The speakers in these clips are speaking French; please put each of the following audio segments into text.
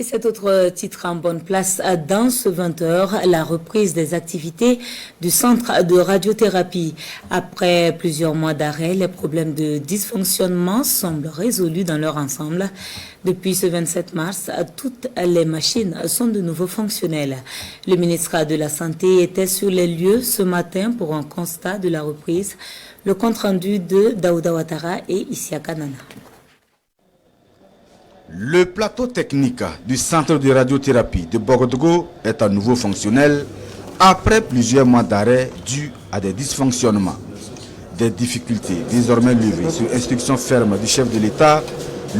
Et cet autre titre en bonne place dans ce 20h, la reprise des activités du centre de radiothérapie. Après plusieurs mois d'arrêt, les problèmes de dysfonctionnement semblent résolus dans leur ensemble. Depuis ce 27 mars, toutes les machines sont de nouveau fonctionnelles. Le ministre de la Santé était sur les lieux ce matin pour un constat de la reprise. Le compte-rendu de Daouda Ouattara et Isiaka Nana. Le plateau technique du centre de radiothérapie de Bogodougou est à nouveau fonctionnel après plusieurs mois d'arrêt dus à des dysfonctionnements. Des difficultés désormais levées sur instruction ferme du chef de l'État,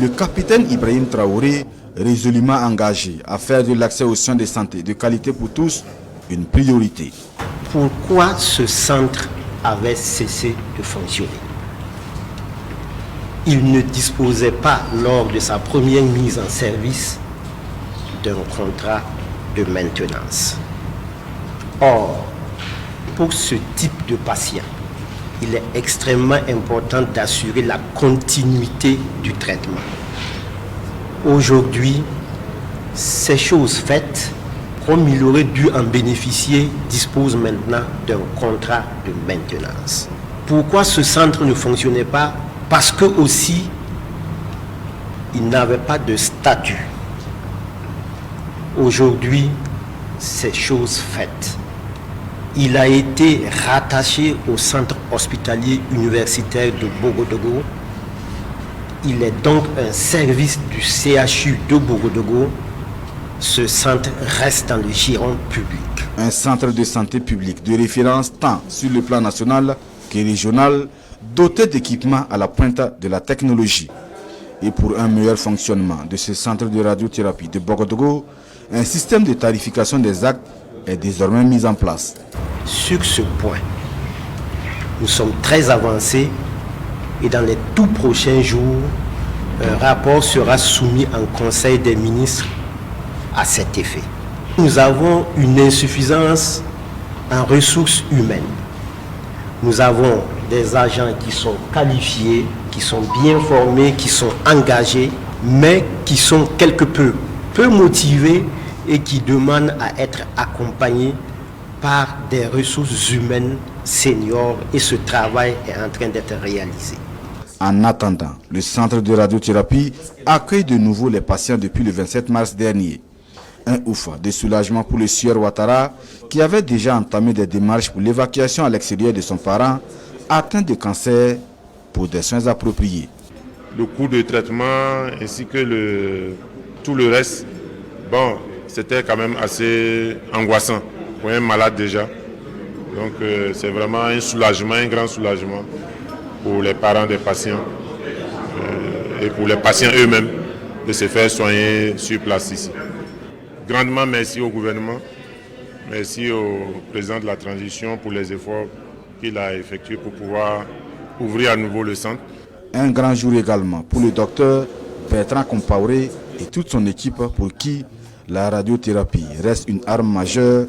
le capitaine Ibrahim Traoré, résolument engagé à faire de l'accès aux soins de santé de qualité pour tous une priorité. Pourquoi ce centre avait cessé de fonctionner? Il ne disposait pas, lors de sa première mise en service, d'un contrat de maintenance. Or, pour ce type de patient, il est extrêmement important d'assurer la continuité du traitement. Aujourd'hui, ces choses faites, comme il aurait dû en bénéficier, dispose maintenant d'un contrat de maintenance. Pourquoi ce centre ne fonctionnait pas? Parce que aussi, il n'avait pas de statut. Aujourd'hui, c'est chose faite. Il a été rattaché au centre hospitalier universitaire de Bogodougou. Il est donc un service du CHU de Bogodougou. Ce centre reste dans le giron public. Un centre de santé public de référence tant sur le plan national que régional, doté d'équipements à la pointe de la technologie. Et pour un meilleur fonctionnement de ce centre de radiothérapie de Bogodougou, un système de tarification des actes est désormais mis en place. Sur ce point, nous sommes très avancés et dans les tout prochains jours, un rapport sera soumis en Conseil des ministres à cet effet. Nous avons une insuffisance en ressources humaines. Nous avons des agents qui sont qualifiés, qui sont bien formés, qui sont engagés, mais qui sont quelque peu motivés et qui demandent à être accompagnés par des ressources humaines seniors, et ce travail est en train d'être réalisé. En attendant, le centre de radiothérapie accueille de nouveau les patients depuis le 27 mars dernier. Un ouf de soulagement pour le sieur Ouattara qui avait déjà entamé des démarches pour l'évacuation à l'extérieur de son parent atteint de cancer pour des soins appropriés. Le coût de traitement ainsi que tout le reste, c'était quand même assez angoissant pour un malade déjà. Donc c'est vraiment un soulagement, un grand soulagement pour les parents des patients et pour les patients eux-mêmes de se faire soigner sur place ici. Grandement merci au gouvernement, merci au président de la transition pour les efforts qu'il a effectués pour pouvoir ouvrir à nouveau le centre. Un grand jour également pour le docteur Bertrand Compaoré et toute son équipe pour qui la radiothérapie reste une arme majeure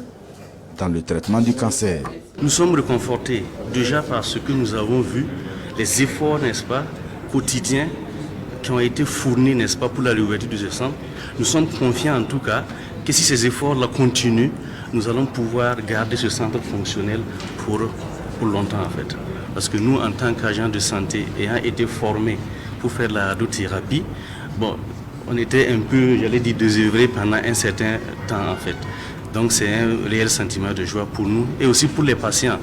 dans le traitement du cancer. Nous sommes réconfortés déjà par ce que nous avons vu, les efforts, n'est-ce pas, quotidiens qui ont été fournis, n'est-ce pas, pour la réouverture de ce centre. Nous sommes confiants en tout cas que si ces efforts-là continuent, nous allons pouvoir garder ce centre fonctionnel pour longtemps en fait. Parce que nous, en tant qu'agents de santé, ayant été formés pour faire la radiothérapie, on était un peu, désœuvrés pendant un certain temps en fait. Donc c'est un réel sentiment de joie pour nous et aussi pour les patients.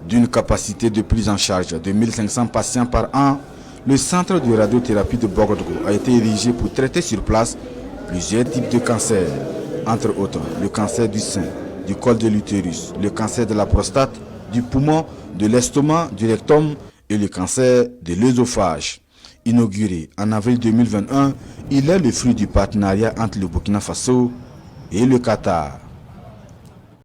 D'une capacité de prise en charge de 1500 patients par an, le centre de radiothérapie de Bogodougou a été érigé pour traiter sur place plusieurs types de cancers, entre autres le cancer du sein, du col de l'utérus, le cancer de la prostate, du poumon, de l'estomac, du rectum et le cancer de l'œsophage. Inauguré en avril 2021, il est le fruit du partenariat entre le Burkina Faso et le Qatar.